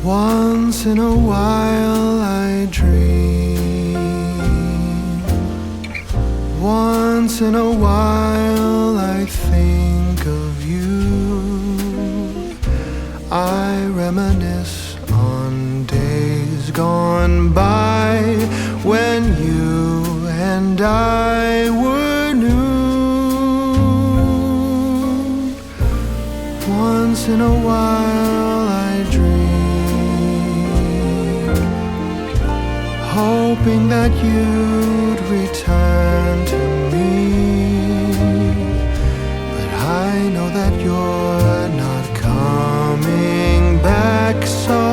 Once in a while I dream. Once in a while I think of you. I reminisce on days gone by when you and I were new. Once in a while I dream, hoping that you'd return to me, but I know that you're